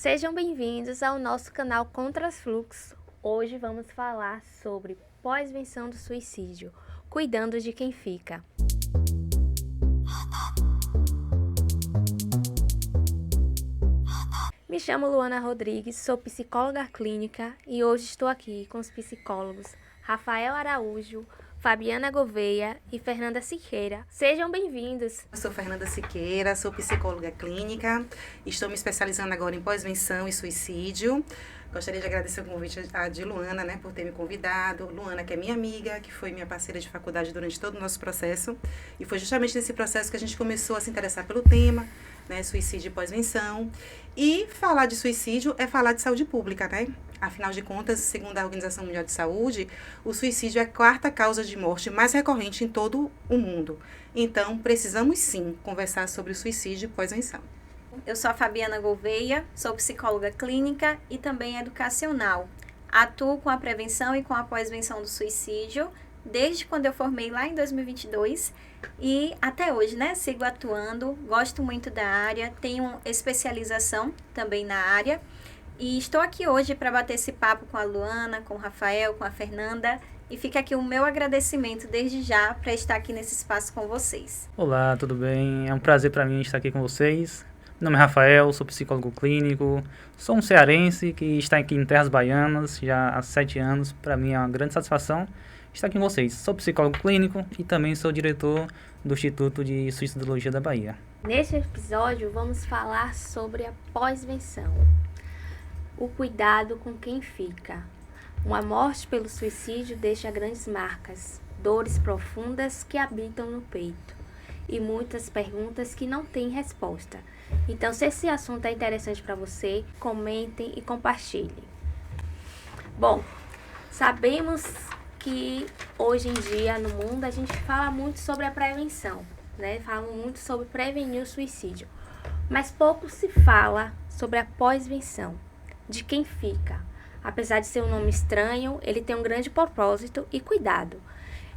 Sejam bem-vindos ao nosso canal Contrafluxo. Hoje vamos falar sobre pós-venção do suicídio, cuidando de quem fica. Me chamo Luana Rodrigues, sou psicóloga clínica e hoje estou aqui com os psicólogos Rafael Araújo, Fabiana Gouveia e Fernanda Siqueira. Sejam bem-vindos. Eu sou Fernanda Siqueira, sou psicóloga clínica, estou me especializando agora em pós-venção e suicídio. Gostaria de agradecer o convite de Luana, por ter me convidado. Luana, que é minha amiga, que foi minha parceira de faculdade durante todo o nosso processo. E foi justamente nesse processo que a gente começou a se interessar pelo tema, suicídio e pós-venção. E falar de suicídio é falar de saúde pública, Afinal de contas, segundo a Organização Mundial de Saúde, o suicídio é a quarta causa de morte mais recorrente em todo o mundo. Então, precisamos sim conversar sobre o suicídio e pós-venção. Eu sou a Fabiana Gouveia, sou psicóloga clínica e também educacional. Atuo com a prevenção e com a pós-venção do suicídio desde quando eu formei lá em 2022 e até hoje, sigo atuando, gosto muito da área, tenho especialização também na área. E estou aqui hoje para bater esse papo com a Luana, com o Rafael, com a Fernanda. E fica aqui o meu agradecimento desde já para estar aqui nesse espaço com vocês. Olá, tudo bem? É um prazer para mim estar aqui com vocês. Meu nome é Rafael, sou psicólogo clínico, sou um cearense que está aqui em Terras Baianas já há 7 anos. Para mim é uma grande satisfação estar aqui com vocês. Sou psicólogo clínico e também sou diretor do Instituto de Suicidologia da Bahia. Neste episódio, vamos falar sobre a pós-venção. O cuidado com quem fica. Uma morte pelo suicídio deixa grandes marcas, dores profundas que habitam no peito e muitas perguntas que não têm resposta. Então, se esse assunto é interessante para você, comentem e compartilhem. Bom, sabemos que hoje em dia no mundo a gente fala muito sobre a prevenção, Fala muito sobre prevenir o suicídio, mas pouco se fala sobre a pós-venção. De quem fica. Apesar de ser um nome estranho, ele tem um grande propósito e cuidado.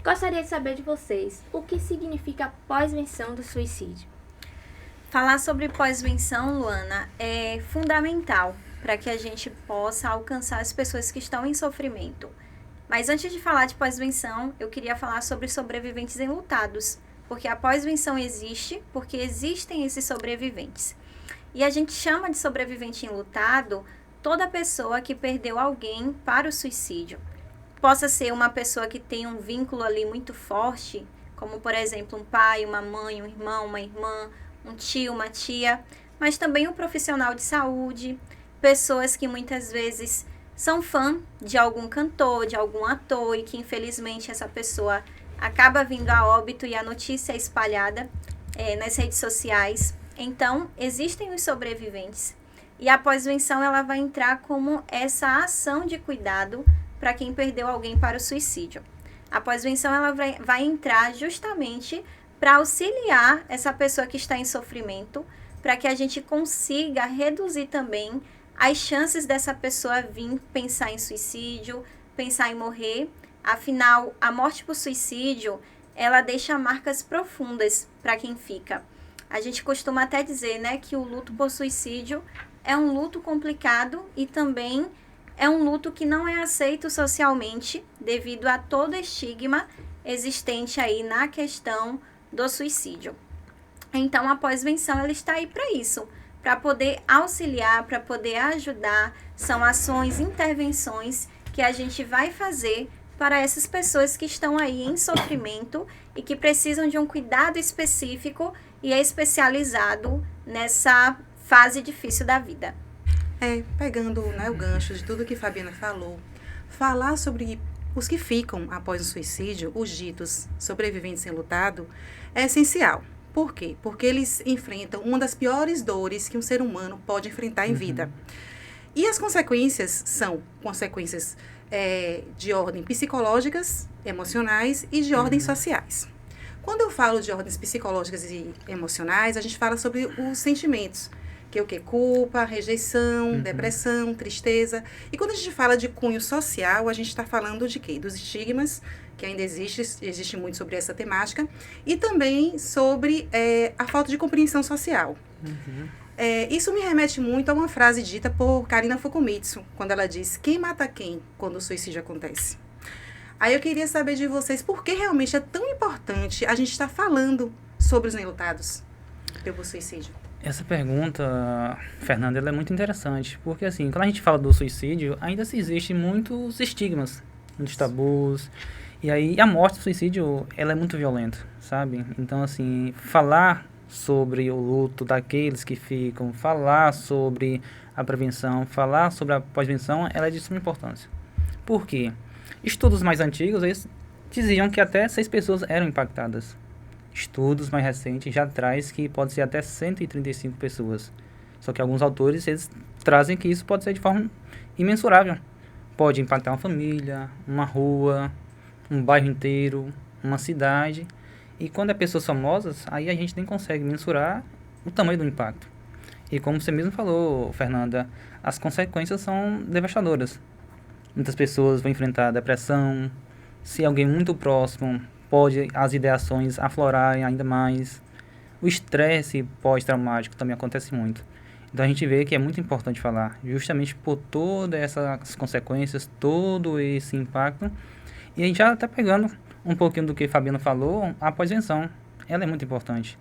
Gostaria de saber de vocês, o que significa pós-venção do suicídio? Falar sobre pós-venção, Luana, é fundamental para que a gente possa alcançar as pessoas que estão em sofrimento. Mas antes de falar de pós-venção, eu queria falar sobre sobreviventes enlutados, porque a pós-venção existe porque existem esses sobreviventes. E a gente chama de sobrevivente enlutado toda pessoa que perdeu alguém para o suicídio. Possa ser uma pessoa que tem um vínculo ali muito forte, como por exemplo um pai, uma mãe, um irmão, uma irmã, um tio, uma tia, mas também um profissional de saúde, pessoas que muitas vezes são fã de algum cantor, de algum ator e que infelizmente essa pessoa acaba vindo a óbito e a notícia é espalhada nas redes sociais. Então, existem os sobreviventes. E a pós-venção ela vai entrar como essa ação de cuidado para quem perdeu alguém para o suicídio. A pós-venção ela vai entrar justamente para auxiliar essa pessoa que está em sofrimento, para que a gente consiga reduzir também as chances dessa pessoa vir pensar em suicídio, pensar em morrer. Afinal, a morte por suicídio, ela deixa marcas profundas para quem fica. A gente costuma até dizer, que o luto por suicídio é um luto complicado e também é um luto que não é aceito socialmente devido a todo estigma existente aí na questão do suicídio. Então, a pós-venção ela está aí para isso, para poder auxiliar, para poder ajudar. São ações, intervenções que a gente vai fazer para essas pessoas que estão aí em sofrimento e que precisam de um cuidado específico e especializado nessa fase difícil da vida. Pegando o gancho de tudo que Fabiana falou, falar sobre os que ficam após o suicídio, os ditos sobreviventes enlutados, é essencial. Por quê? Porque eles enfrentam uma das piores dores que um ser humano pode enfrentar em vida. E as consequências são consequências de ordem psicológicas, emocionais e de ordens sociais. Quando eu falo de ordens psicológicas e emocionais, a gente fala sobre os sentimentos, que é o quê? Culpa, rejeição, depressão, tristeza. E quando a gente fala de cunho social, a gente está falando de quê? Dos estigmas, que ainda existe muito sobre essa temática, e também sobre a falta de compreensão social. Isso me remete muito a uma frase dita por Karina Fukumitsu, quando ela diz: quem mata quem quando o suicídio acontece? Aí eu queria saber de vocês por que realmente é tão importante a gente estar falando sobre os enlutados pelo suicídio. Essa pergunta, Fernanda, ela é muito interessante, porque assim, quando a gente fala do suicídio, ainda se existem muitos estigmas, muitos tabus, e aí a morte do suicídio, ela é muito violenta, sabe? Então, assim, falar sobre o luto daqueles que ficam, falar sobre a prevenção, falar sobre a pós-venção, ela é de suma importância. Por quê? Estudos mais antigos, eles diziam que até 6 pessoas eram impactadas. Estudos mais recentes já traz que pode ser até 135 pessoas. Só que alguns autores, eles trazem que isso pode ser de forma imensurável. Pode impactar uma família, uma rua, um bairro inteiro, uma cidade. E quando é pessoas famosas, aí a gente nem consegue mensurar o tamanho do impacto. E como você mesmo falou, Fernanda, as consequências são devastadoras. Muitas pessoas vão enfrentar depressão. Se alguém muito próximo, pode as ideações aflorarem ainda mais. O estresse pós-traumático também acontece muito. Então a gente vê que é muito importante falar, justamente por todas essas consequências, todo esse impacto. E a gente já está pegando um pouquinho do que Fabiana falou, a pós-venção. Ela é muito importante.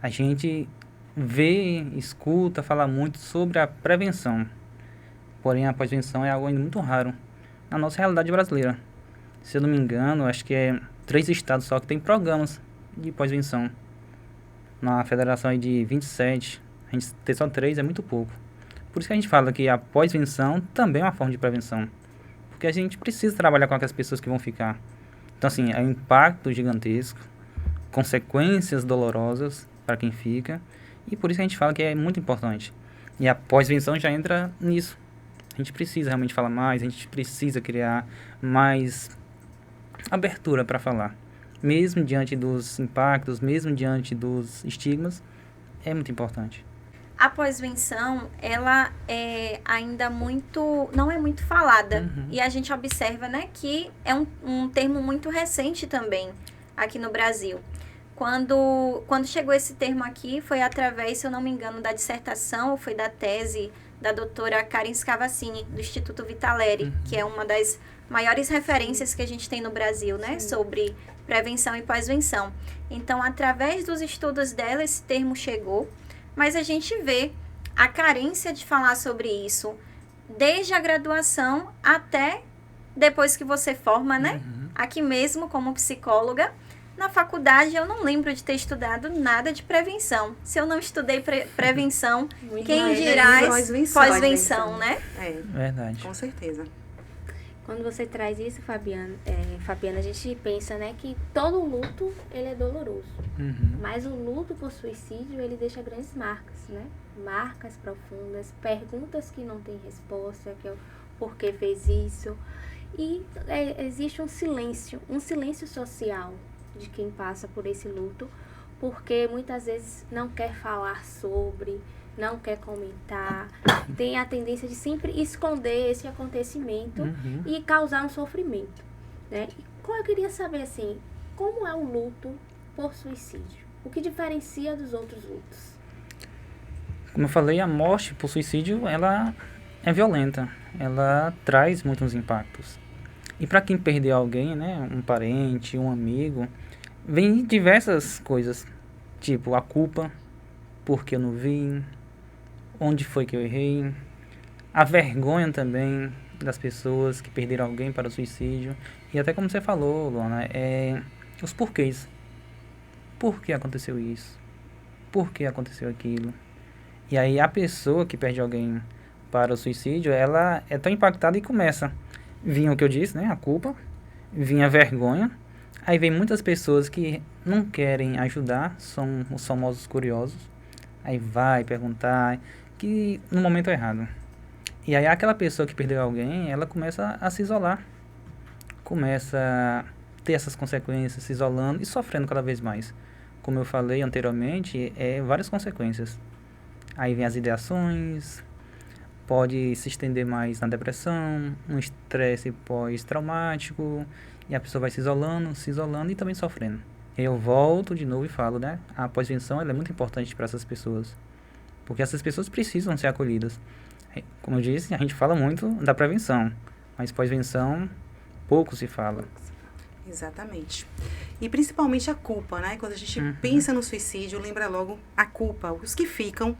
A gente vê, escuta, fala muito sobre a prevenção. Porém, a pós-venção é algo ainda muito raro na nossa realidade brasileira. Se eu não me engano, acho que é 3 estados só que tem programas de pós-venção. Na federação aí de 27, a gente ter só 3 é muito pouco. Por isso que a gente fala que a pós-venção também é uma forma de prevenção. Porque a gente precisa trabalhar com aquelas pessoas que vão ficar. Então, assim, é um impacto gigantesco, consequências dolorosas para quem fica, e por isso que a gente fala que é muito importante. E a pós-venção já entra nisso. A gente precisa realmente falar mais, a gente precisa criar mais abertura para falar. Mesmo diante dos impactos, mesmo diante dos estigmas, é muito importante. A pós-venção, ela é ainda não é muito falada. E a gente observa, né, que é um termo muito recente também aqui no Brasil. Quando chegou esse termo aqui, foi através, se eu não me engano, da dissertação, ou foi da tese da doutora Karen Scavacini, do Instituto Vitaleri, que é uma das maiores referências que a gente tem no Brasil, né, sobre prevenção e pós-venção. Então, através dos estudos dela, esse termo chegou. Mas a gente vê a carência de falar sobre isso desde a graduação até depois que você forma, né? Aqui mesmo, como psicóloga, na faculdade eu não lembro de ter estudado nada de prevenção. Se eu não estudei prevenção, quem dirá pós-venção, né? É, Verdade. com certeza. Quando você traz isso, Fabiana, a gente pensa, né, que todo luto, ele é doloroso. Mas o luto por suicídio, ele deixa grandes marcas, né? Marcas profundas, perguntas que não têm resposta, que é o porquê fez isso. E existe um silêncio social de quem passa por esse luto, porque muitas vezes não quer falar sobre, não quer comentar, tem a tendência de sempre esconder esse acontecimento e causar um sofrimento, né? E eu queria saber, assim, como é o luto por suicídio? O que diferencia dos outros lutos? Como eu falei, a morte por suicídio, ela é violenta, ela traz muitos impactos. E para quem perdeu alguém, né, um parente, um amigo, vem diversas coisas, tipo a culpa, porque eu não vi, onde foi que eu errei, a vergonha também das pessoas que perderam alguém para o suicídio, e até como você falou, Luana, os porquês. Por que aconteceu isso? Por que aconteceu aquilo? E aí a pessoa que perde alguém para o suicídio, ela é tão impactada e começa. Vinha o que eu disse, né? A culpa, vinha a vergonha, aí vem muitas pessoas que não querem ajudar, são os famosos curiosos, aí vai perguntar, que no momento é errado. E aí aquela pessoa que perdeu alguém, ela começa a se isolar, começa a ter essas consequências, se isolando e sofrendo cada vez mais. Como eu falei anteriormente, várias consequências. Aí vem as ideações, pode se estender mais na depressão, um estresse pós-traumático, e a pessoa vai se isolando e também sofrendo. Eu volto de novo e falo, né? A pós-venção ela é muito importante para essas pessoas, porque essas pessoas precisam ser acolhidas. Como eu disse, a gente fala muito da prevenção, mas pós-venção pouco se fala. Exatamente. E principalmente a culpa, né? Quando a gente pensa no suicídio, lembra logo a culpa, os que ficam.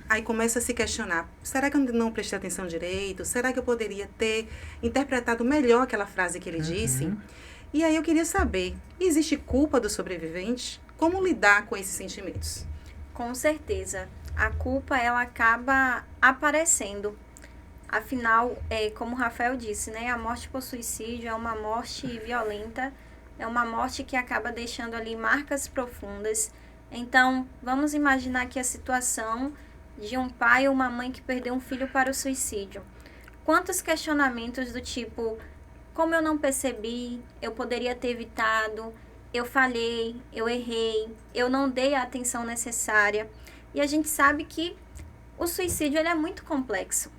Aí começa a se questionar, será que eu não prestei atenção direito? Será que eu poderia ter interpretado melhor aquela frase que ele disse? E aí eu queria saber, existe culpa do sobrevivente? Como lidar com esses sentimentos? Com certeza. A culpa, ela acaba aparecendo. Afinal, como o Rafael disse, né, a morte por suicídio é uma morte violenta, é uma morte que acaba deixando ali marcas profundas. Então, vamos imaginar aqui a situação de um pai ou uma mãe que perdeu um filho para o suicídio. Quantos questionamentos do tipo, como eu não percebi, eu poderia ter evitado, eu falhei, eu errei, eu não dei a atenção necessária. E a gente sabe que o suicídio ele é muito complexo.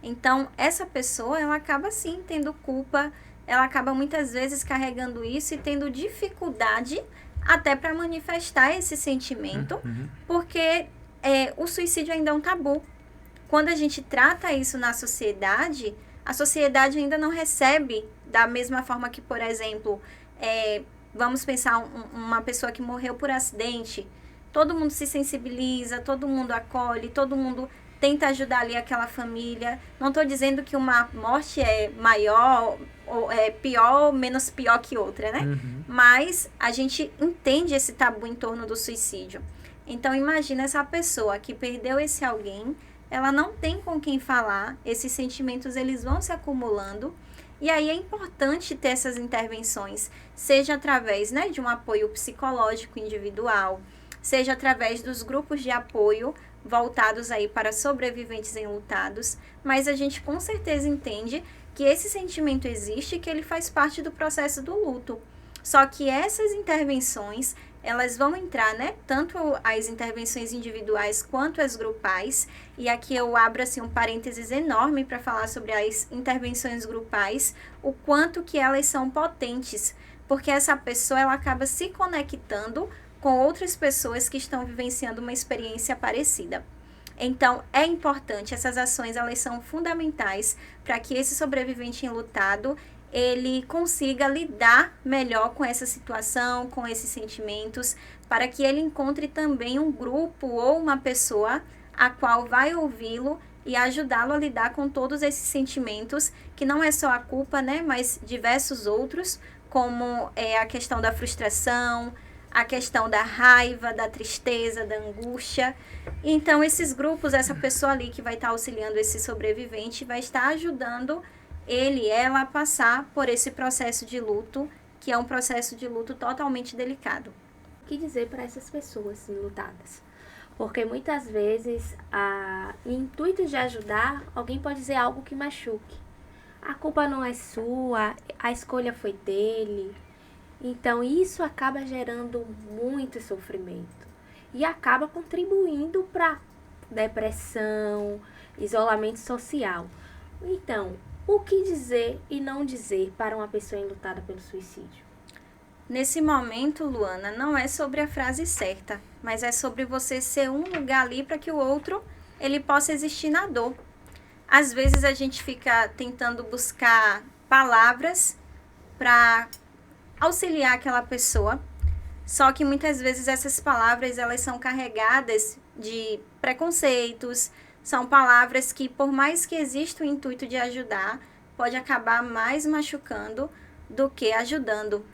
Então, essa pessoa, ela acaba sim tendo culpa, ela acaba muitas vezes carregando isso e tendo dificuldade até para manifestar esse sentimento, porque o suicídio ainda é um tabu. Quando a gente trata isso na sociedade, a sociedade ainda não recebe da mesma forma que, por exemplo, vamos pensar uma pessoa que morreu por acidente, todo mundo se sensibiliza, todo mundo acolhe, todo mundo tenta ajudar ali aquela família. Não estou dizendo que uma morte é maior, ou é pior ou menos pior que outra, né? Mas a gente entende esse tabu em torno do suicídio. Então, imagina essa pessoa que perdeu esse alguém, ela não tem com quem falar, esses sentimentos eles vão se acumulando. E aí é importante ter essas intervenções, seja através, né, de um apoio psicológico individual, seja através dos grupos de apoio voltados aí para sobreviventes enlutados, mas a gente com certeza entende que esse sentimento existe e que ele faz parte do processo do luto. Só que essas intervenções, elas vão entrar, né, tanto as intervenções individuais quanto as grupais, e aqui eu abro assim um parênteses enorme para falar sobre as intervenções grupais, o quanto que elas são potentes, porque essa pessoa ela acaba se conectando com outras pessoas que estão vivenciando uma experiência parecida. Então, é importante, essas ações elas são fundamentais para que esse sobrevivente enlutado ele consiga lidar melhor com essa situação, com esses sentimentos, para que ele encontre também um grupo ou uma pessoa a qual vai ouvi-lo e ajudá-lo a lidar com todos esses sentimentos, que não é só a culpa, né, mas diversos outros, como a questão da frustração, a questão da raiva, da tristeza, da angústia. Então, esses grupos, essa pessoa ali que vai estar auxiliando esse sobrevivente, vai estar ajudando ela a passar por esse processo de luto, que é um processo de luto totalmente delicado. O que dizer para essas pessoas enlutadas? Porque muitas vezes, no intuito de ajudar, alguém pode dizer algo que machuque. A culpa não é sua, a escolha foi dele. Então, isso acaba gerando muito sofrimento e acaba contribuindo para depressão, isolamento social. Então, o que dizer e não dizer para uma pessoa enlutada pelo suicídio? Nesse momento, Luana, não é sobre a frase certa, mas é sobre você ser um lugar ali para que o outro ele possa existir na dor. Às vezes a gente fica tentando buscar palavras para auxiliar aquela pessoa, só que muitas vezes essas palavras elas são carregadas de preconceitos, são palavras que por mais que exista o intuito de ajudar, pode acabar mais machucando do que ajudando.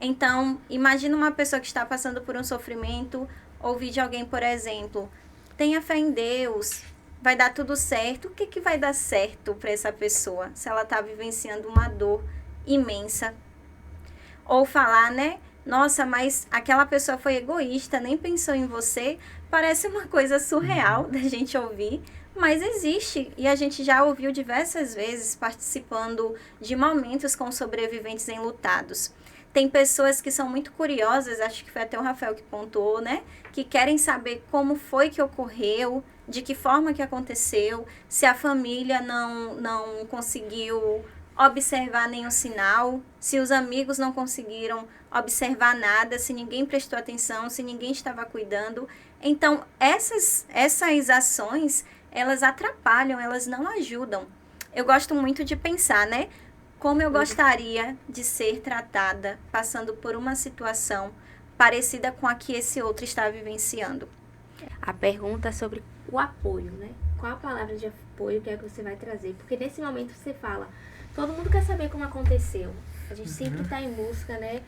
Então, imagina uma pessoa que está passando por um sofrimento, ouvir de alguém, por exemplo, tenha fé em Deus, vai dar tudo certo. O que vai dar certo para essa pessoa se ela está vivenciando uma dor imensa? Ou falar, né? Nossa, mas aquela pessoa foi egoísta, nem pensou em você. Parece uma coisa surreal da gente ouvir, mas existe. E a gente já ouviu diversas vezes participando de momentos com sobreviventes enlutados. Tem pessoas que são muito curiosas, acho que foi até o Rafael que pontuou, né? Que querem saber como foi que ocorreu, de que forma que aconteceu, se a família não conseguiu observar nenhum sinal, se os amigos não conseguiram observar nada, se ninguém prestou atenção, se ninguém estava cuidando. Então, essas ações, elas atrapalham, elas não ajudam. Eu gosto muito de pensar, né? Como eu gostaria de ser tratada passando por uma situação parecida com a que esse outro está vivenciando. A pergunta é sobre o apoio, né? Qual a palavra de apoio que é que você vai trazer? Porque nesse momento você fala, todo mundo quer saber como aconteceu. A gente sempre está em busca, né,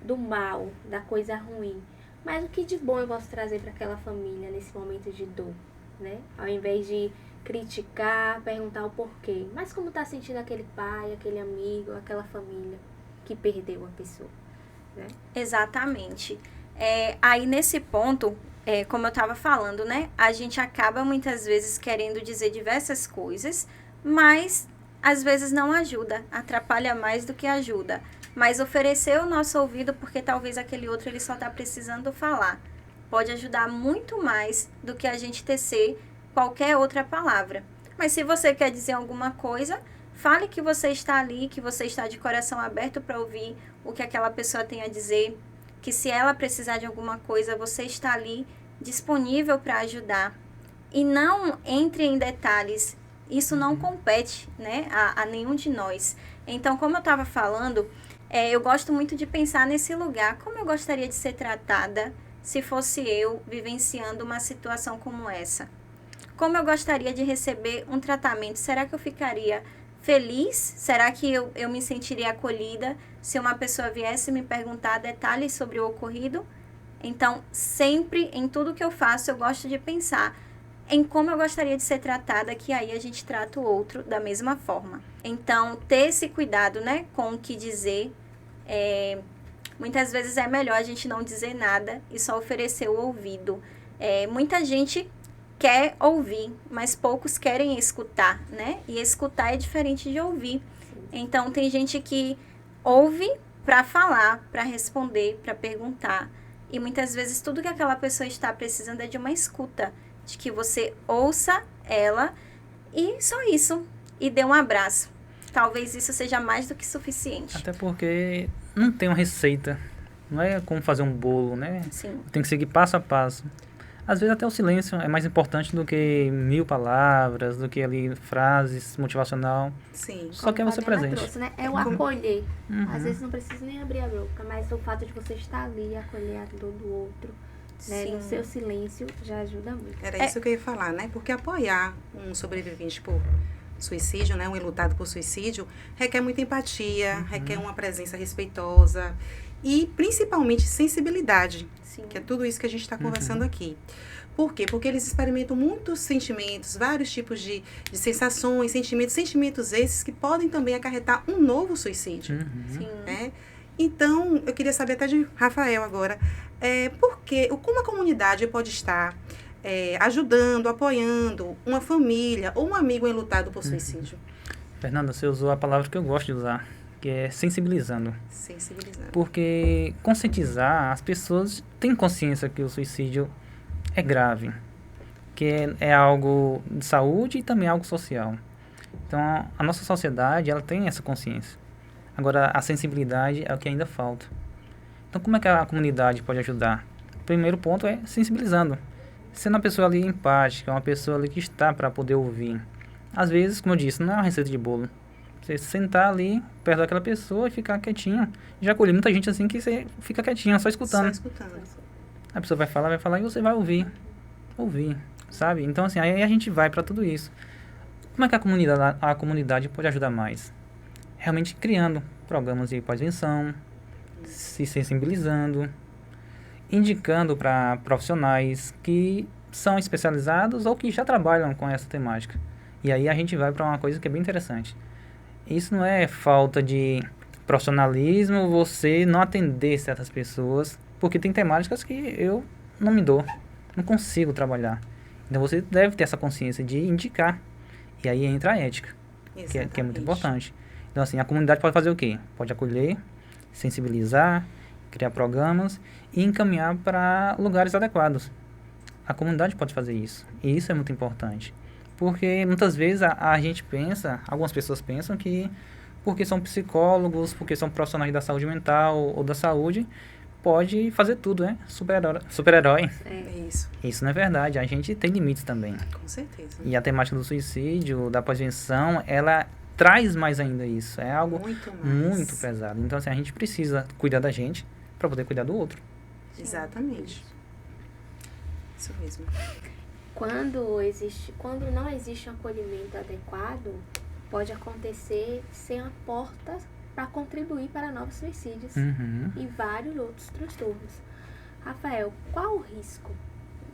do mal, da coisa ruim. Mas o que de bom eu posso trazer para aquela família nesse momento de dor, né? Ao invés de criticar, perguntar o porquê. Mas como está sentindo aquele pai, aquele amigo, aquela família que perdeu a pessoa, né? Exatamente. Aí nesse ponto, como eu estava falando, né? A gente acaba muitas vezes querendo dizer diversas coisas, mas às vezes não ajuda, atrapalha mais do que ajuda. Mas oferecer o nosso ouvido, porque talvez aquele outro ele só está precisando falar, pode ajudar muito mais do que a gente tecer qualquer outra palavra. Mas se você quer dizer alguma coisa, fale que você está ali, que você está de coração aberto para ouvir o que aquela pessoa tem a dizer, que se ela precisar de alguma coisa, você está ali disponível para ajudar. E não entre em detalhes, isso não compete, né, a nenhum de nós. Então, como eu estava falando, eu gosto muito de pensar nesse lugar, como eu gostaria de ser tratada se fosse eu vivenciando uma situação como essa. Como eu gostaria de receber um tratamento, será que eu ficaria feliz? Será que eu me sentiria acolhida se uma pessoa viesse me perguntar detalhes sobre o ocorrido? Então, sempre, em tudo que eu faço, eu gosto de pensar em como eu gostaria de ser tratada, que aí a gente trata o outro da mesma forma. Então, ter esse cuidado, né, com o que dizer. Muitas vezes é melhor a gente não dizer nada e só oferecer o ouvido. Muita gente quer ouvir, mas poucos querem escutar, né? E escutar é diferente de ouvir. Então, tem gente que ouve para falar, para responder, para perguntar. E muitas vezes tudo que aquela pessoa está precisando é de uma escuta, de que você ouça ela e só isso, e dê um abraço. Talvez isso seja mais do que suficiente. Até porque não tem uma receita, não é como fazer um bolo, né? Sim. Tem que seguir passo a passo. Às vezes até o silêncio é mais importante do que 1000 palavras, do que ali frases motivacional. Sim. Só que é você Fabiana presente. trouxe, né? É o acolher. Uhum. Às vezes não precisa nem abrir a boca, mas o fato de você estar ali e acolher a dor do outro, né? Sim. No seu silêncio já ajuda muito. Era isso que eu ia falar, né? Porque apoiar um sobrevivente por suicídio, né? Um enlutado por suicídio, requer muita empatia, requer uma presença respeitosa e principalmente sensibilidade, Sim. que é tudo isso que a gente está conversando aqui. Por quê? Porque eles experimentam muitos sentimentos, vários tipos de sensações, sentimentos esses que podem também acarretar um novo suicídio. Sim. Né? Então, eu queria saber até de Rafael agora, como a comunidade pode estar ajudando, apoiando uma família ou um amigo enlutado por suicídio? Fernanda, você usou a palavra que eu gosto de usar, que é sensibilizando. Sensibilizando. Porque conscientizar, as pessoas têm consciência que o suicídio é grave, que é algo de saúde e também algo social. Então, a nossa sociedade, ela tem essa consciência. Agora, a sensibilidade é o que ainda falta. Então, como é que a comunidade pode ajudar? O primeiro ponto é sensibilizando. Sendo uma pessoa ali empática, uma pessoa ali que está para poder ouvir. Às vezes, como eu disse, não é uma receita de bolo. Você sentar ali perto daquela pessoa e ficar quietinho. Já acolhi muita gente assim que você fica quietinho, só escutando. Só escutando. A pessoa vai falar e você vai ouvir, sabe? Então, assim, aí a gente vai para tudo isso. Como é que a comunidade pode ajudar mais? Realmente criando programas de pós-venção, se sensibilizando, indicando para profissionais que são especializados ou que já trabalham com essa temática. E aí a gente vai para uma coisa que é bem interessante. Isso não é falta de profissionalismo, você não atender certas pessoas, porque tem temáticas que eu não me dou, não consigo trabalhar. Então você deve ter essa consciência de indicar. E aí entra a ética, que é muito importante. Então assim, a comunidade pode fazer o quê? Pode acolher, sensibilizar, criar programas e encaminhar para lugares adequados. A comunidade pode fazer isso. E isso é muito importante. Porque muitas vezes a gente pensa, algumas pessoas pensam que porque são psicólogos, porque são profissionais da saúde mental ou da saúde, pode fazer tudo, né? Super-herói. É isso, Isso não é verdade. A gente tem limites também. com certeza. E a temática do suicídio, da pós-venção, ela traz mais ainda isso. É algo Muito mais. muito pesado. Então, assim, a gente precisa cuidar da gente para poder cuidar do outro. Exatamente. Isso mesmo. Quando não existe um acolhimento adequado, pode acontecer ser uma porta para contribuir para novos suicídios Uhum. e vários outros transtornos. Rafael, qual o risco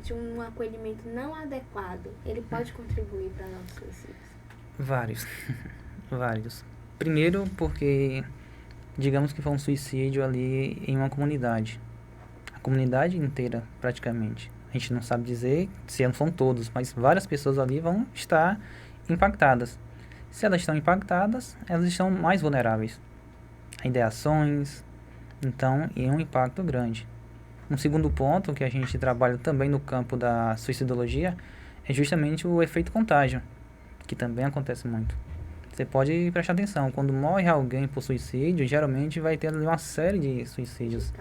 de um acolhimento não adequado? Ele pode contribuir para novos suicídios? Vários. Vários. Primeiro, porque, digamos que foi um suicídio ali em uma comunidade. A comunidade inteira, praticamente. A gente não sabe dizer se não são todos, mas várias pessoas ali vão estar impactadas. Se elas estão impactadas, elas estão mais vulneráveis a ideações, então, e um impacto grande. Um segundo ponto que a gente trabalha também no campo da suicidologia é justamente o efeito contágio, que também acontece muito. Você pode prestar atenção, quando morre alguém por suicídio, geralmente vai ter ali uma série de suicídios.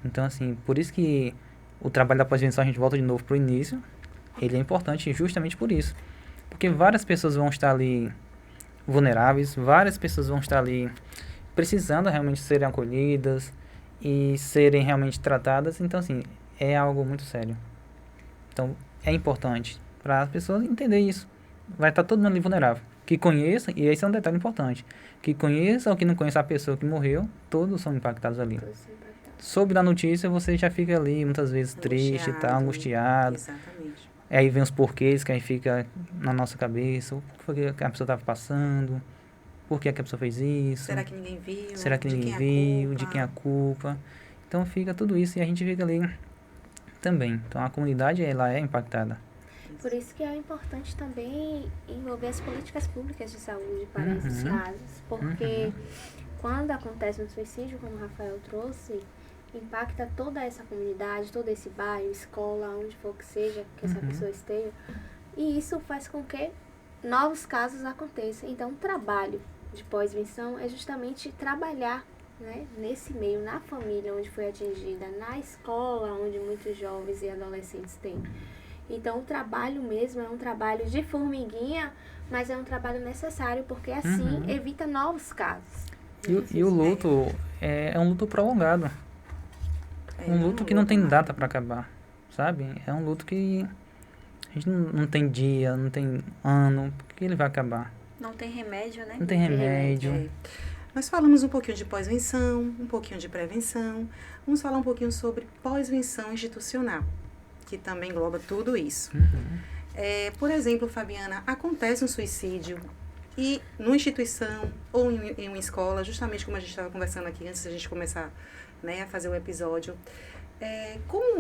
Então, assim, por isso que o trabalho da pós-venção, a gente volta de novo para o início, ele é importante justamente por isso. Porque várias pessoas vão estar ali vulneráveis, várias pessoas vão estar ali precisando realmente serem acolhidas e serem realmente tratadas. Então, assim, é algo muito sério. Então, é importante para as pessoas entenderem isso. Vai estar todo mundo ali vulnerável. Que conheça, e esse é um detalhe importante, que conheça ou que não conheça a pessoa que morreu, todos são impactados ali. Soube da notícia, você já fica ali, muitas vezes, triste e tal, angustiado. Exatamente. Aí vem os porquês que aí fica na nossa cabeça. O que foi que a pessoa estava passando? Por que a pessoa fez isso? Será que ninguém viu? Será que De ninguém quem é a viu? culpa? De quem é a culpa? Então fica tudo isso e a gente fica ali também. Então a comunidade, ela é impactada. Por isso que é importante também envolver as políticas públicas de saúde para esses casos, porque quando acontece um suicídio, como o Rafael trouxe, impacta toda essa comunidade, todo esse bairro, escola, onde for que seja, que essa pessoa esteja, e isso faz com que novos casos aconteçam. Então, o trabalho de pós-venção é justamente trabalhar, né, nesse meio, na família onde foi atingida, na escola onde muitos jovens e adolescentes têm. Então, o trabalho mesmo é um trabalho de formiguinha, mas é um trabalho necessário, porque assim evita novos casos. E o luto é um luto prolongado. Um luto que não tem data para acabar, sabe? É um luto que a gente não tem dia, não tem ano, porque ele vai acabar. Não tem remédio, né? Não tem remédio. É. Nós falamos um pouquinho de pós-venção, um pouquinho de prevenção. Vamos falar um pouquinho sobre pós-venção institucional, que também engloba tudo isso. Por exemplo, Fabiana, acontece um suicídio e numa instituição ou em uma escola, justamente como a gente estava conversando aqui antes da gente começar, né, a fazer o episódio,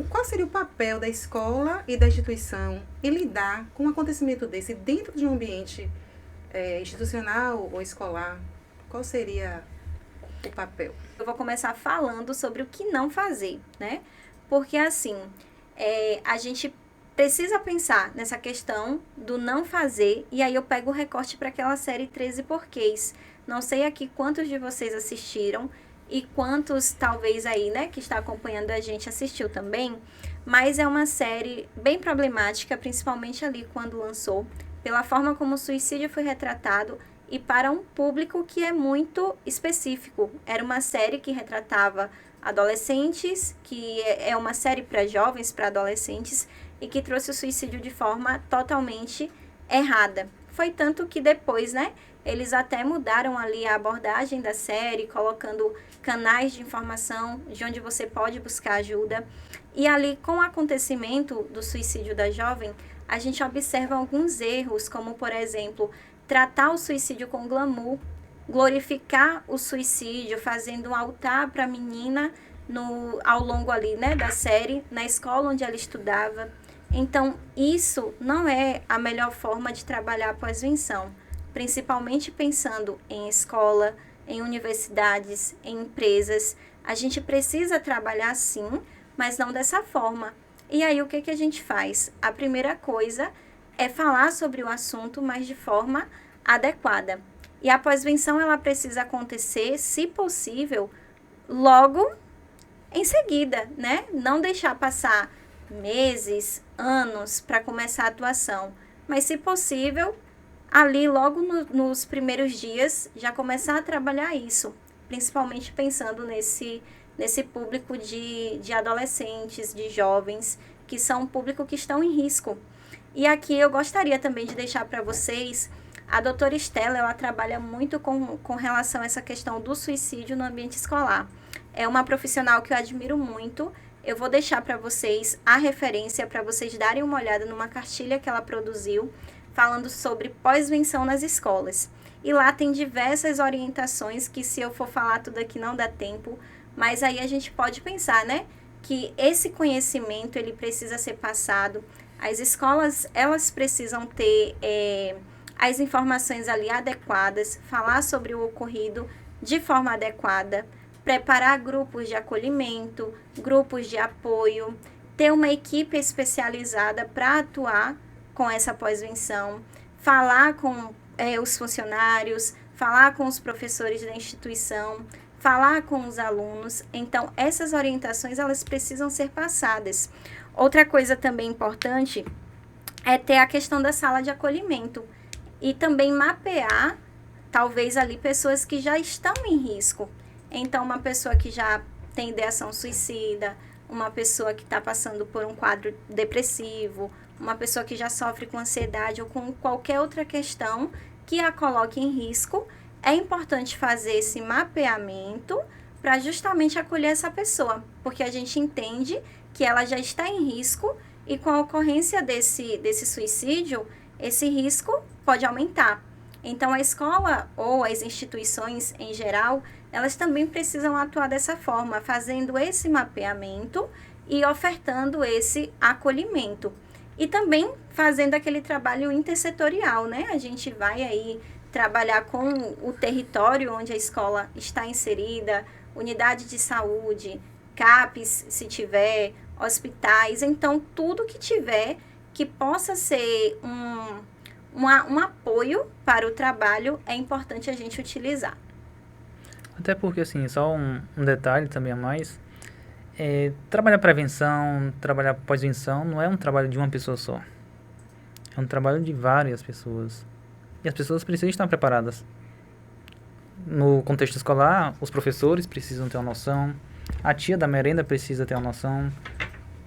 qual seria o papel da escola e da instituição em lidar com um acontecimento desse dentro de um ambiente institucional ou escolar? Qual seria o papel? Eu vou começar falando sobre o que não fazer, né? Porque, assim, a gente precisa pensar nessa questão do não fazer, e aí eu pego o recorte para aquela série 13 Porquês. Não sei aqui quantos de vocês assistiram e quantos, talvez aí, né, que está acompanhando a gente assistiu também, mas é uma série bem problemática, principalmente ali quando lançou, pela forma como o suicídio foi retratado e para um público que é muito específico. Era uma série que retratava adolescentes, que é uma série para jovens, para adolescentes, e que trouxe o suicídio de forma totalmente errada. Foi tanto que depois, né, eles até mudaram ali a abordagem da série, colocando canais de informação de onde você pode buscar ajuda. E ali, com o acontecimento do suicídio da jovem, a gente observa alguns erros, como, por exemplo, tratar o suicídio com glamour, glorificar o suicídio, fazendo um altar para a menina ao longo ali, né, da série, na escola onde ela estudava. Então, isso não é a melhor forma de trabalhar a pós-venção, principalmente pensando em escola, em universidades, em empresas. A gente precisa trabalhar sim, mas não dessa forma. E aí, o que a gente faz? A primeira coisa é falar sobre o assunto, mas de forma adequada. E a pós-venção, ela precisa acontecer, se possível, logo em seguida, né? Não deixar passar meses, anos para começar a atuação, mas se possível, ali logo nos primeiros dias já começar a trabalhar isso, principalmente pensando nesse público de adolescentes, de jovens, que são um público que estão em risco. E aqui eu gostaria também de deixar para vocês, a doutora Estela, ela trabalha muito com relação a essa questão do suicídio no ambiente escolar. É uma profissional que eu admiro muito. Eu vou deixar para vocês a referência para vocês darem uma olhada numa cartilha que ela produziu, falando sobre pós-venção nas escolas. E lá tem diversas orientações que, se eu for falar tudo aqui, não dá tempo, mas aí a gente pode pensar, né, que esse conhecimento, ele precisa ser passado. As escolas, elas precisam ter as informações ali adequadas, falar sobre o ocorrido de forma adequada, preparar grupos de acolhimento, grupos de apoio, ter uma equipe especializada para atuar com essa pós-venção, falar com os funcionários, falar com os professores da instituição, falar com os alunos. Então, essas orientações, elas precisam ser passadas. Outra coisa também importante é ter a questão da sala de acolhimento e também mapear, talvez ali, pessoas que já estão em risco. Então, uma pessoa que já tem ideação suicida, uma pessoa que está passando por um quadro depressivo, uma pessoa que já sofre com ansiedade ou com qualquer outra questão que a coloque em risco, é importante fazer esse mapeamento para justamente acolher essa pessoa, porque a gente entende que ela já está em risco e com a ocorrência desse suicídio, esse risco pode aumentar. Então, a escola ou as instituições em geral, elas também precisam atuar dessa forma, fazendo esse mapeamento e ofertando esse acolhimento. E também fazendo aquele trabalho intersetorial, né? A gente vai aí trabalhar com o território onde a escola está inserida, unidade de saúde, CAPES, se tiver, hospitais. Então, tudo que tiver que possa ser um apoio para o trabalho, é importante a gente utilizar. Até porque, assim, só um detalhe também a mais, trabalhar prevenção, trabalhar pós-venção, não é um trabalho de uma pessoa só. É um trabalho de várias pessoas. E as pessoas precisam estar preparadas. No contexto escolar, os professores precisam ter uma noção, a tia da merenda precisa ter uma noção,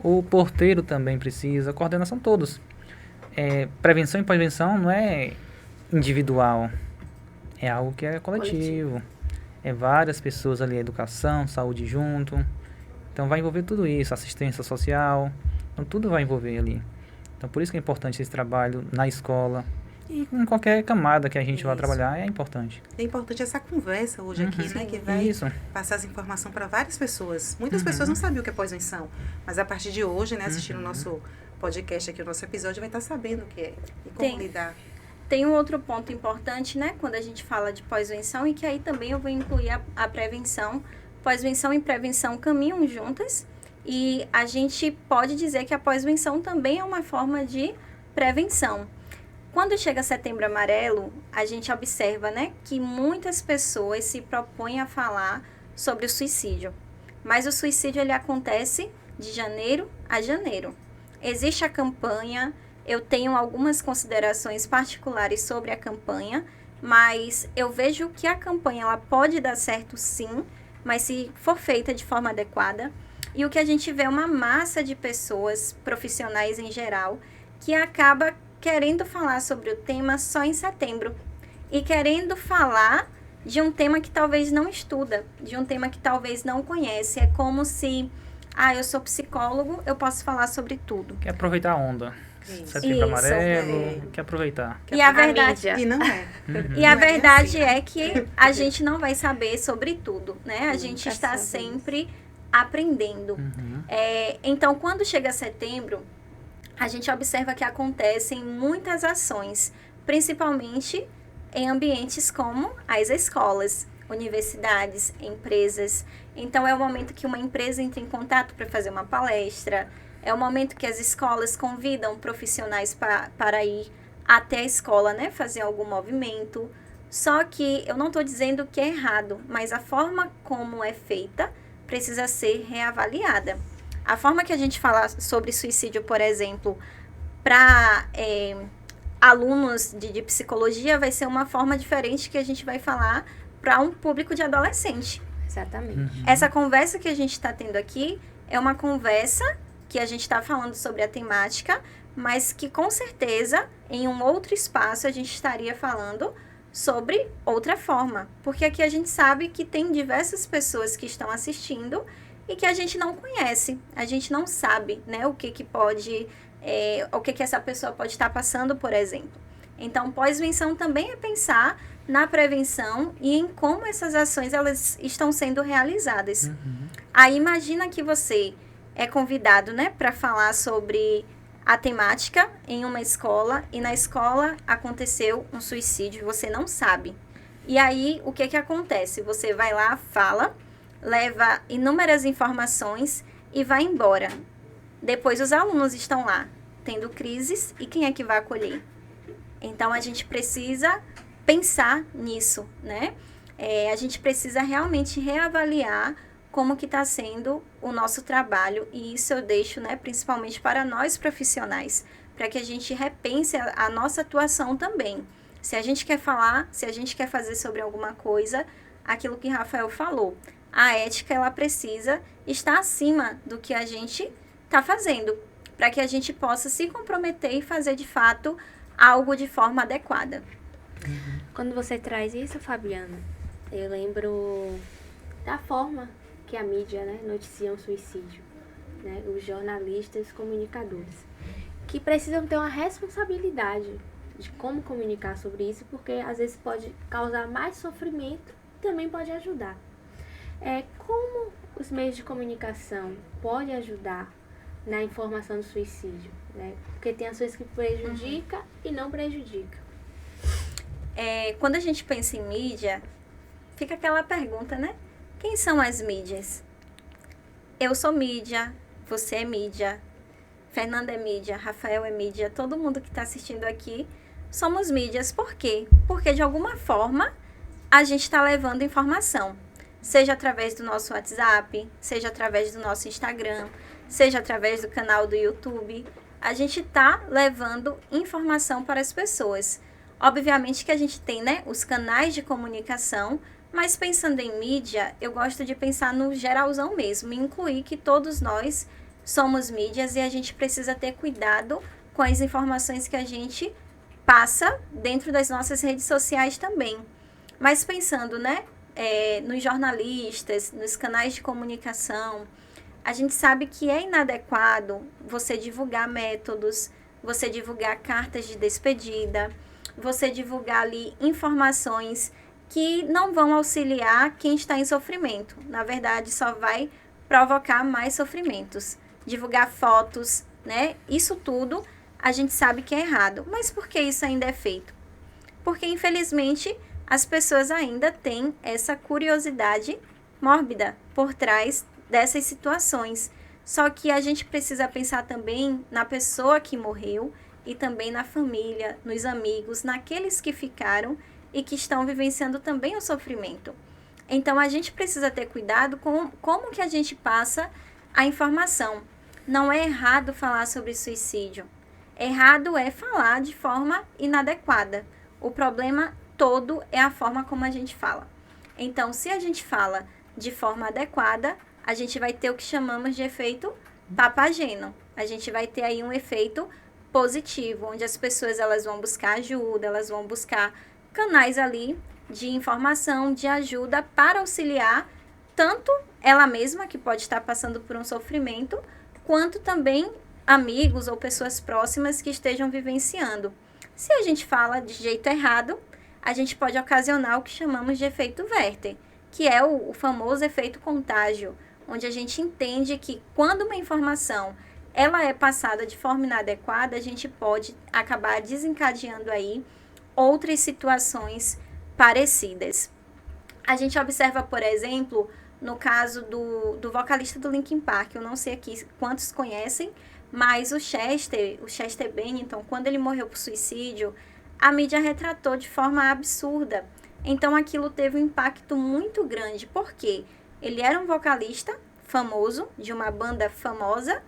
o porteiro também precisa, a coordenação, todos. Prevenção e pós-venção não é individual, é algo que é coletivo. É várias pessoas ali, educação, saúde junto. Então vai envolver tudo isso, assistência social, então tudo vai envolver ali. Então por isso que é importante esse trabalho na escola e em qualquer camada que a gente vá trabalhar, é importante. É importante essa conversa hoje aqui, né? Que vai passar essa informação para várias pessoas. Muitas pessoas não sabiam o que é pós-venção, mas a partir de hoje, né, assistindo o nosso podcast aqui, o nosso episódio, vai estar sabendo o que é e como lidar. Tem um outro ponto importante, né, quando a gente fala de pós-venção, e que aí também eu vou incluir a prevenção. Pós-venção e prevenção caminham juntas, e a gente pode dizer que a pós-venção também é uma forma de prevenção. Quando chega Setembro Amarelo, a gente observa, né, que muitas pessoas se propõem a falar sobre o suicídio. Mas o suicídio, ele acontece de janeiro a janeiro. Existe a campanha, eu tenho algumas considerações particulares sobre a campanha, mas eu vejo que a campanha ela pode dar certo sim, mas se for feita de forma adequada. E o que a gente vê é uma massa de pessoas, profissionais em geral, que acaba querendo falar sobre o tema só em setembro. E querendo falar de um tema que talvez não estuda, de um tema que talvez não conhece. É como se, eu sou psicólogo, eu posso falar sobre tudo. Quer aproveitar a onda. Setembro Amarelo, quer aproveitar. E a verdade... E não é. E a verdade é que a gente não vai saber sobre tudo, né? A gente está sempre aprendendo. Então, quando chega setembro, a gente observa que acontecem muitas ações, principalmente em ambientes como as escolas, universidades, empresas. Então, é o momento que uma empresa entra em contato para fazer uma palestra, é o momento que as escolas convidam profissionais para ir até a escola, né, fazer algum movimento. Só que eu não estou dizendo que é errado, mas a forma como é feita precisa ser reavaliada. A forma que a gente fala sobre suicídio, por exemplo, para alunos de psicologia, vai ser uma forma diferente que a gente vai falar para um público de adolescente. Exatamente. Essa conversa que a gente está tendo aqui é uma conversa que a gente está falando sobre a temática, mas que com certeza em um outro espaço a gente estaria falando sobre outra forma. Porque aqui a gente sabe que tem diversas pessoas que estão assistindo e que a gente não conhece, a gente não sabe, né, o que pode, o que essa pessoa pode estar passando, por exemplo. Então, pós-venção também é pensar na prevenção e em como essas ações elas estão sendo realizadas. Aí imagina que você é convidado, né, para falar sobre a temática em uma escola e na escola aconteceu um suicídio e você não sabe. E aí, o que acontece? Você vai lá, fala, leva inúmeras informações e vai embora. Depois os alunos estão lá, tendo crises, e quem é que vai acolher? Então, a gente precisa pensar nisso, né? A gente precisa realmente reavaliar como que está sendo o nosso trabalho, e isso eu deixo, né, principalmente para nós profissionais, para que a gente repense a nossa atuação também. Se a gente quer falar, se a gente quer fazer sobre alguma coisa, aquilo que Rafael falou, a ética ela precisa estar acima do que a gente está fazendo, para que a gente possa se comprometer e fazer de fato algo de forma adequada. Quando você traz isso, Fabiana, eu lembro da forma que a mídia, né, noticia um suicídio, né, os jornalistas, comunicadores, que precisam ter uma responsabilidade de como comunicar sobre isso, porque às vezes pode causar mais sofrimento e também pode ajudar. Como os meios de comunicação podem ajudar na informação do suicídio, né? Porque tem ações que prejudicam e não prejudicam. Quando a gente pensa em mídia, fica aquela pergunta, né? Quem são as mídias? Eu sou mídia, você é mídia, Fernanda é mídia, Rafael é mídia, todo mundo que está assistindo aqui somos mídias. Por quê? Porque de alguma forma a gente está levando informação, seja através do nosso WhatsApp, seja através do nosso Instagram, seja através do canal do YouTube. A gente está levando informação para as pessoas. Obviamente que a gente tem, né, os canais de comunicação, mas pensando em mídia, eu gosto de pensar no geralzão mesmo, incluir que todos nós somos mídias e a gente precisa ter cuidado com as informações que a gente passa dentro das nossas redes sociais também. Mas pensando, né, nos jornalistas, nos canais de comunicação, a gente sabe que é inadequado você divulgar métodos, você divulgar cartas de despedida, você divulgar ali informações que não vão auxiliar quem está em sofrimento. Na verdade, só vai provocar mais sofrimentos. Divulgar fotos, né? Isso tudo a gente sabe que é errado. Mas por que isso ainda é feito? Porque, infelizmente, as pessoas ainda têm essa curiosidade mórbida por trás dessas situações. Só que a gente precisa pensar também na pessoa que morreu e também na família, nos amigos, naqueles que ficaram e que estão vivenciando também o sofrimento. Então, a gente precisa ter cuidado com como que a gente passa a informação. Não é errado falar sobre suicídio. Errado é falar de forma inadequada. O problema todo é a forma como a gente fala. Então, se a gente fala de forma adequada, a gente vai ter o que chamamos de efeito Papageno. A gente vai ter aí um efeito positivo, onde as pessoas elas vão buscar ajuda, elas vão buscar canais ali de informação, de ajuda para auxiliar tanto ela mesma, que pode estar passando por um sofrimento, quanto também amigos ou pessoas próximas que estejam vivenciando. Se a gente fala de jeito errado, a gente pode ocasionar o que chamamos de efeito Werther, que é o famoso efeito contágio, onde a gente entende que quando uma informação ela é passada de forma inadequada, a gente pode acabar desencadeando aí outras situações parecidas. A gente observa, por exemplo, no caso do vocalista do Linkin Park, eu não sei aqui quantos conhecem, mas o Chester Bennington, quando ele morreu por suicídio, a mídia retratou de forma absurda. Então aquilo teve um impacto muito grande. Por quê? Ele era um vocalista famoso, de uma banda famosa,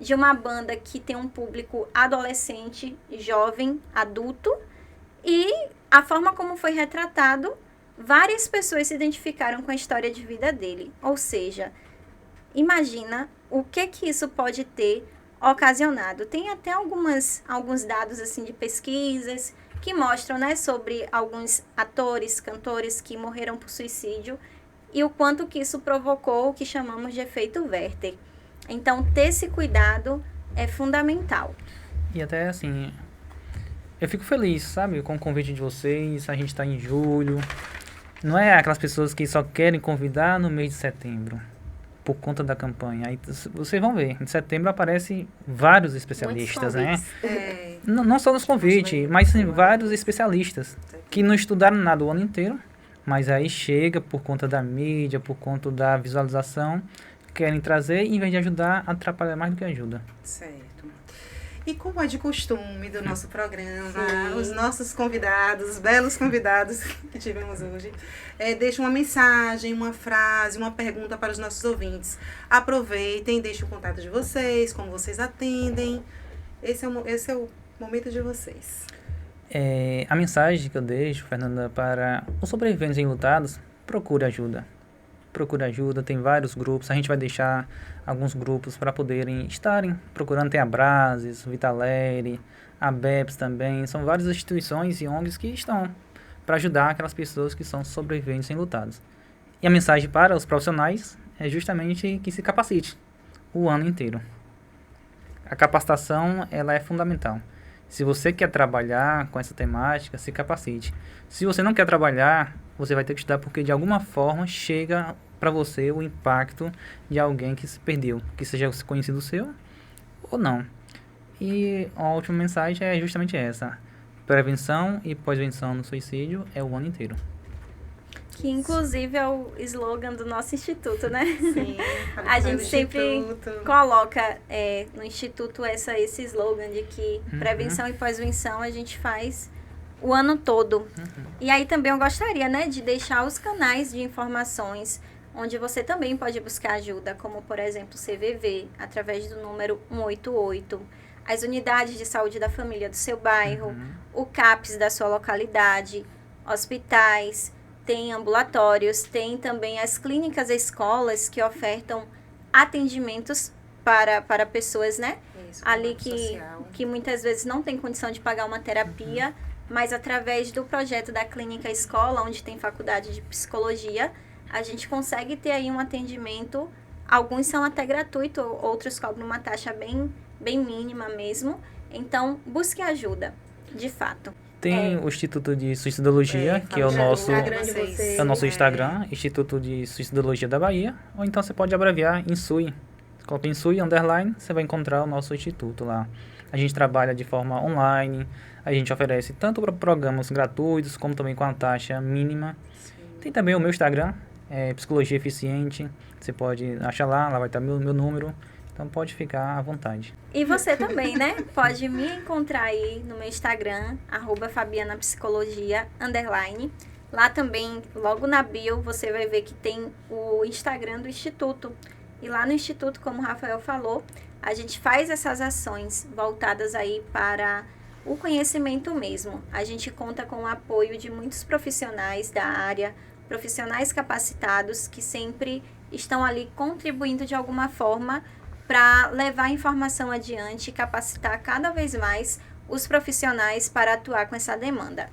de uma banda que tem um público adolescente, jovem, adulto, e a forma como foi retratado, várias pessoas se identificaram com a história de vida dele. Ou seja, imagina o que isso pode ter ocasionado. Tem até alguns dados assim de pesquisas que mostram, né, sobre alguns atores, cantores que morreram por suicídio e o quanto que isso provocou o que chamamos de efeito Werther. Então, ter esse cuidado é fundamental. E até assim, eu fico feliz, sabe, com o convite de vocês. A gente está em julho. Não é aquelas pessoas que só querem convidar no mês de setembro, por conta da campanha. Aí vocês vão ver, em setembro aparecem vários especialistas, né? Não só nos convites, mas sim, vários especialistas que não estudaram nada o ano inteiro, mas aí chega por conta da mídia, por conta da visualização, querem trazer e, em vez de ajudar, atrapalha mais do que ajuda. Certo. E como é de costume do nosso programa, os nossos convidados, os belos convidados que tivemos hoje, deixam uma mensagem, uma frase, uma pergunta para os nossos ouvintes. Aproveitem, deixem o contato de vocês, como vocês atendem. Esse é o momento de vocês. A mensagem que eu deixo, Fernanda, para os sobreviventes enlutados, procure ajuda. Procure ajuda, tem vários grupos, a gente vai deixar alguns grupos para poderem estarem procurando. Tem a Brases, Vitaleri, a BEPS também, são várias instituições e ONGs que estão para ajudar aquelas pessoas que são sobreviventes enlutados. E a mensagem para os profissionais é justamente que se capacite o ano inteiro. A capacitação, ela é fundamental. Se você quer trabalhar com essa temática, se capacite. Se você não quer trabalhar, você vai ter que estudar, porque de alguma forma chega para você o impacto de alguém que se perdeu, que seja conhecido seu ou não. E a última mensagem é justamente essa: prevenção e pós-venção no suicídio é o ano inteiro. Que inclusive é o slogan do nosso instituto, né? Sim, a gente sempre coloca no instituto esse slogan de que prevenção e pós-venção a gente faz o ano todo. E aí também eu gostaria, né, de deixar os canais de informações onde você também pode buscar ajuda, como por exemplo o CVV, através do número 188, as unidades de saúde da família do seu bairro, o CAPS da sua localidade, hospitais, tem ambulatórios, tem também as clínicas e escolas que ofertam atendimentos para pessoas, né? Isso, ali que muitas vezes não tem condição de pagar uma terapia, mas através do projeto da Clínica Escola, onde tem faculdade de psicologia, a gente consegue ter aí um atendimento. Alguns são até gratuito, outros cobram uma taxa bem mínima mesmo. Então, busque ajuda, de fato. Tem o Instituto de Suicidologia, que é o nosso Instagram, Instituto de Suicidologia da Bahia, ou então você pode abreviar INSUI. Coloca INSUI, _, você vai encontrar o nosso instituto lá. A gente trabalha de forma online, a gente oferece tanto para programas gratuitos, como também com a taxa mínima. Sim. Tem também o meu Instagram, Psicologia Eficiente, você pode achar lá vai estar meu número. Então pode ficar à vontade. E você também, né? Pode me encontrar aí no meu Instagram, @fabianapsicologia_. Lá também, logo na bio, você vai ver que tem o Instagram do Instituto. E lá no Instituto, como o Rafael falou, a gente faz essas ações voltadas aí para o conhecimento mesmo. A gente conta com o apoio de muitos profissionais da área, profissionais capacitados que sempre estão ali contribuindo de alguma forma para levar a informação adiante e capacitar cada vez mais os profissionais para atuar com essa demanda.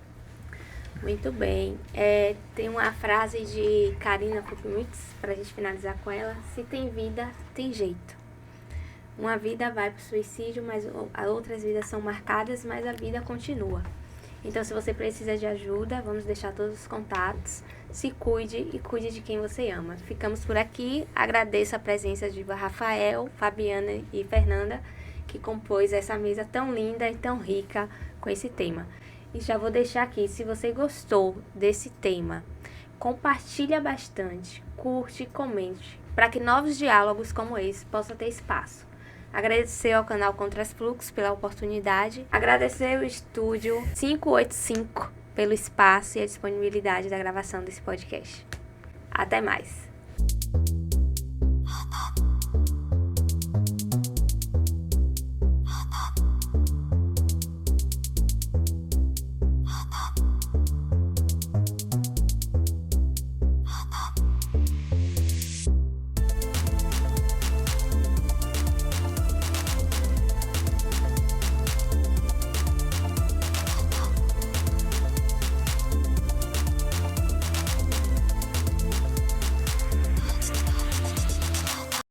Muito bem. Tem uma frase de Karina Kupmitz, para a gente finalizar com ela: se tem vida, tem jeito. Uma vida vai para o suicídio, mas outras vidas são marcadas, mas a vida continua. Então, se você precisa de ajuda, vamos deixar todos os contatos. Se cuide e cuide de quem você ama. Ficamos por aqui. Agradeço a presença de Rafael, Fabiana e Fernanda, que compôs essa mesa tão linda e tão rica com esse tema. E já vou deixar aqui, se você gostou desse tema, compartilha bastante, curte e comente, para que novos diálogos como esse possam ter espaço. Agradecer ao canal Contrafluxo pela oportunidade. Agradecer ao estúdio 585 pelo espaço e a disponibilidade da gravação desse podcast. Até mais!